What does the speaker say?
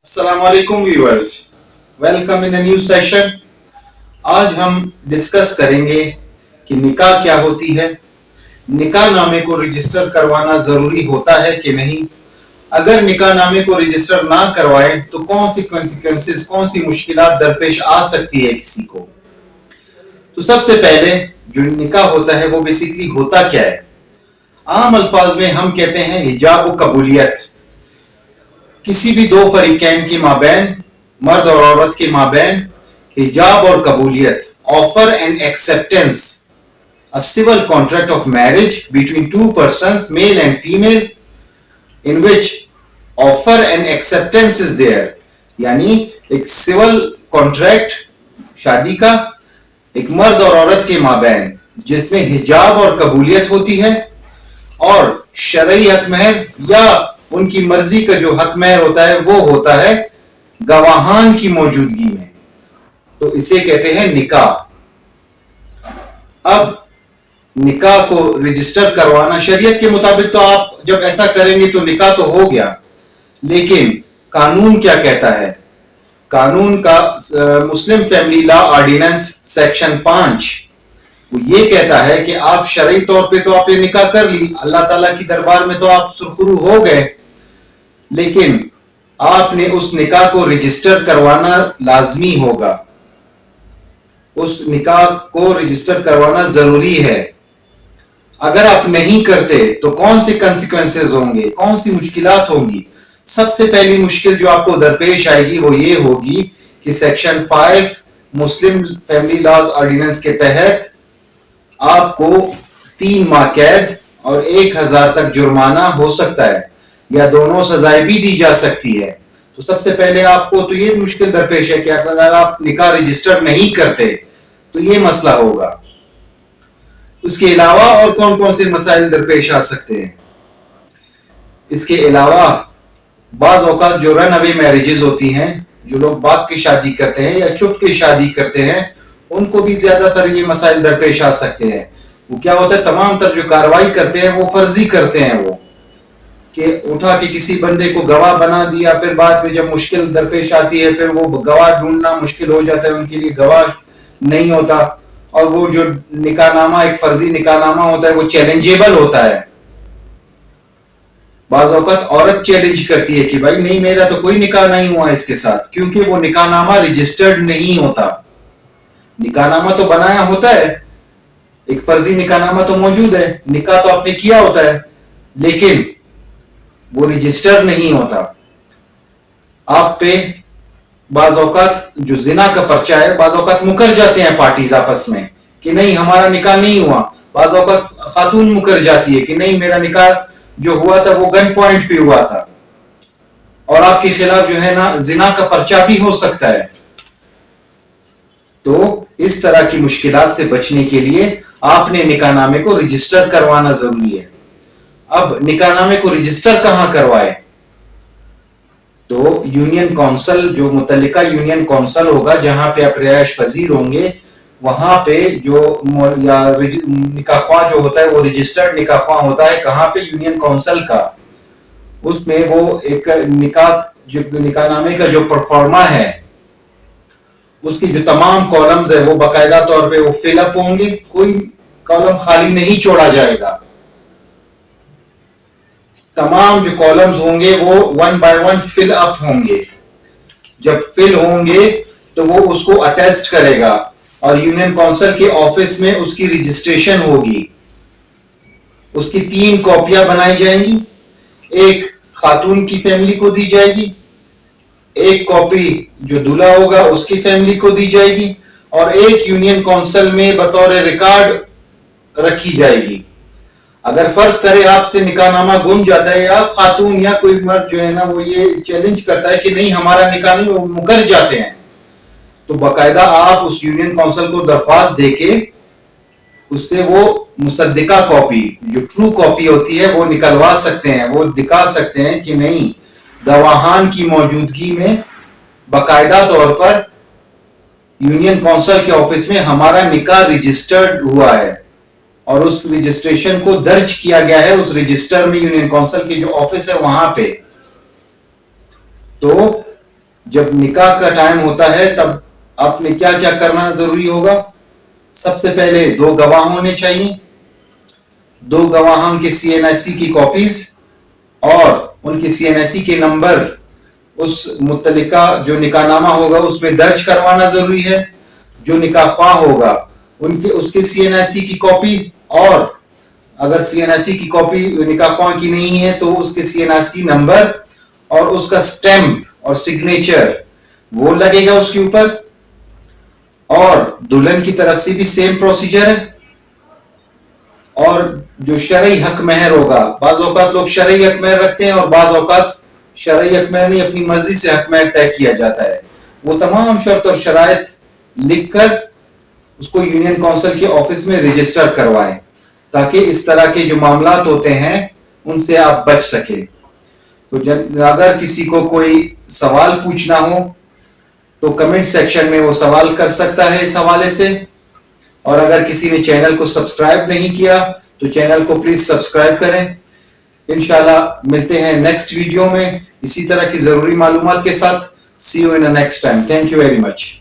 अस्सलाम वालेकुम viewers, welcome in a new session. आज हम डिस्कस करेंगे कि निकाह क्या होती है, निकाह नामे को रजिस्टर करवाना जरूरी होता है कि नहीं, अगर निकाह नामे को रजिस्टर ना करवाए तो कौन सी कॉन्सिक्वेंसेस, कौन सी मुश्किलात दरपेश आ सकती है किसी को। तो सबसे पहले जो निकाह होता है वो बेसिकली होता क्या है। आम अल्फाज में हम कहते हैं हिजाब व कबूलियत। किसी भी दो फरीकैन के माबैन, मर्द और औरत के माबैन हिजाब और कबूलियत, offer and acceptance, a civil contract of marriage between two persons, male and female, in which offer and acceptance is there। यानी एक सिविल कॉन्ट्रैक्ट शादी का एक मर्द और औरत के माबैन जिसमें हिजाब और कबूलियत होती है, और शरई हक महर या उनकी मर्जी का जो हक महर होता है वो होता है गवाहान की मौजूदगी में, तो इसे कहते हैं निकाह। अब निकाह को रजिस्टर करवाना शरीयत के मुताबिक तो आप जब ऐसा करेंगे तो निकाह तो हो गया, लेकिन कानून क्या कहता है। कानून का Muslim family law ordinance section 5 वो ये कहता है कि आप शरई तौर पे तो आपने निकाह कर ली, अल्लाह ताला की दरबार में तो आप सुरखरू हो गए, लेकिन आपने उस निकाह को रजिस्टर करवाना लाजमी होगा, उस निकाह को रजिस्टर करवाना जरूरी है। अगर आप नहीं करते तो कौन से कंसिक्वेंसेस होंगे, कौन सी मुश्किलात होंगी। सबसे पहली मुश्किल जो आपको दरपेश आएगी वो ये होगी कि section 5 Muslim family laws ordinance के तहत आपको 3 माह कैद और 1000 तक जुर्माना हो सकता है, या दोनों सजाएं भी दी जा सकती है। तो सबसे पहले आपको तो ये मुश्किल दरपेश है कि अगर आप निकाह रजिस्टर नहीं करते तो ये मसला होगा। उसके अलावा और कौन कौन से मसाइल दरपेश आ सकते हैं। इसके अलावा बाज औकात जो रन अवे मैरिजेस होती हैं, जो लोग बाग की शादी करते हैं या चुप की शादी करते हैं, उनको भी ज्यादातर ये मसाइल दरपेश आ सकते हैं। वो क्या होता है, तमाम तर जो कार्रवाई करते हैं वो फर्जी करते हैं, वो कि उठा के किसी बंदे को गवाह बना दिया, फिर बाद में जब मुश्किल दरपेश आती है फिर वो गवाह ढूंढना मुश्किल हो जाता है, उनके लिए गवाह नहीं होता, और वो जो निकाहनामा एक फर्जी निकाहनामा होता है वो चैलेंजेबल होता है। बाज़ औक़ात औरत चैलेंज करती है कि भाई नहीं, मेरा तो कोई निकाह नहीं हुआ इसके साथ, क्योंकि वो निकाहनामा रजिस्टर्ड नहीं होता। निकाहनामा तो बनाया होता है, एक फर्जी निकाहनामा तो मौजूद है, निकाह तो आपने किया होता है, लेकिन वो रजिस्टर नहीं होता। आप पे बाज़ औक़ात जो जिना का पर्चा है, बाज़ औक़ात मुकर जाते हैं पार्टीज आपस में कि नहीं हमारा निकाह नहीं हुआ। बाज़ औक़ात खातून मुकर जाती है कि नहीं, मेरा निकाह जो हुआ था वो गन पॉइंट पे हुआ था, और आपके खिलाफ जो है ना जिना का पर्चा भी हो सकता है। तो इस तरह की मुश्किलात से बचने के लिए आपने निकाहनामे को रजिस्टर करवाना जरूरी है। अब निकाहनामे को रजिस्टर कहां करवाए, तो यूनियन काउंसिल, जो मुतल्लिका यूनियन काउंसिल होगा जहां पे आप रिहायश पजीर होंगे, वहां पे जो या निकाहख्वाह जो होता है वो रजिस्टर्ड निकाहख्वाह होता है। कहां पे, यूनियन काउंसिल का। उसमें वो एक निकाहनामे का जो परफॉर्मा है उसकी जो तमाम कॉलम्स है वो बाकायदा तौर पे वो फिल अप होंगे, कोई कॉलम खाली नहीं छोड़ा जाएगा। तमाम जो कॉलम्स होंगे वो 1 बाय 1 फिल अप होंगे। जब फिल होंगे तो वो उसको अटेस्ट करेगा और यूनियन काउंसिल के ऑफिस में उसकी रजिस्ट्रेशन होगी। उसकी 3 कॉपियां बनाई जाएंगी, एक खातून की फैमिली को दी जाएगी, एक कॉपी जो दूल्हा होगा उसकी फैमिली को दी जाएगी, और एक यूनियन काउंसिल में बतौर रिकॉर्ड रखी जाएगी। अगर फर्ज करे आपसे निकाहनामा गुम जाता है, या खातून या कोई मर्द जो है ना वो ये चैलेंज करता है कि नहीं हमारा निकाह नहीं, वो मुकर जाते हैं, तो बाकायदा आप उस यूनियन काउंसिल को दरख्वास्त देके उससे वो मुसद्दिका कॉपी, जो ट्रू कॉपी होती है, वो निकलवा सकते हैं। वो दिखा सकते हैं कि नहीं, गवाहान की मौजूदगी में बाकायदा तौर पर यूनियन काउंसिल के ऑफिस में हमारा निकाह रजिस्टर्ड हुआ है, और उस रजिस्ट्रेशन को दर्ज किया गया है उस रजिस्टर में, यूनियन काउंसिल के जो ऑफिस है वहां पे। तो جب نکاح کا ٹائم ہوتا ہے تب آپ نے کیا کیا کرنا ضروری ہوگا؟ سب سے پہلے 2 گواہ ہونے چاہیے، 2 گواہوں کے CNSE کی کاپیز اور ان کے CNSE کے نمبر اس متعلقہ جو نکاح نامہ ہوگا اس میں درج کروانا ضروری ہے. جو نکاح خواہ ہوگا اس کے CNSE کی کاپی، اور اگر CNSE کی کاپی نکاح خواہ کی نہیں ہے تو اس کے CNSE نمبر اور اس کا سٹیمپ اور سگنیچر وہ لگے گا اس کے اوپر. اور دلہن کی طرف سے بھی سیم پروسیجر ہے. اور جو شرعی حق مہر ہوگا، بعض اوقات لوگ شرعی حق مہر رکھتے ہیں اور بعض اوقات شرعی حق مہر نہیں، اپنی مرضی سے حق مہر طے کیا جاتا ہے. وہ تمام شرط اور شرائط لکھ کر اس کو یونین کونسل کے آفس میں رجسٹر کروائیں تاکہ اس طرح کے جو معاملات ہوتے ہیں ان سے آپ بچ سکیں. تو اگر کسی کو کوئی سوال پوچھنا ہو تو کمنٹ سیکشن میں وہ سوال کر سکتا ہے اس حوالے سے. اور اگر کسی نے چینل کو سبسکرائب نہیں کیا تو چینل کو پلیز سبسکرائب کریں. انشاءاللہ ملتے ہیں نیکسٹ ویڈیو میں اسی طرح کی ضروری معلومات کے ساتھ. See you in the next time. Thank you very much.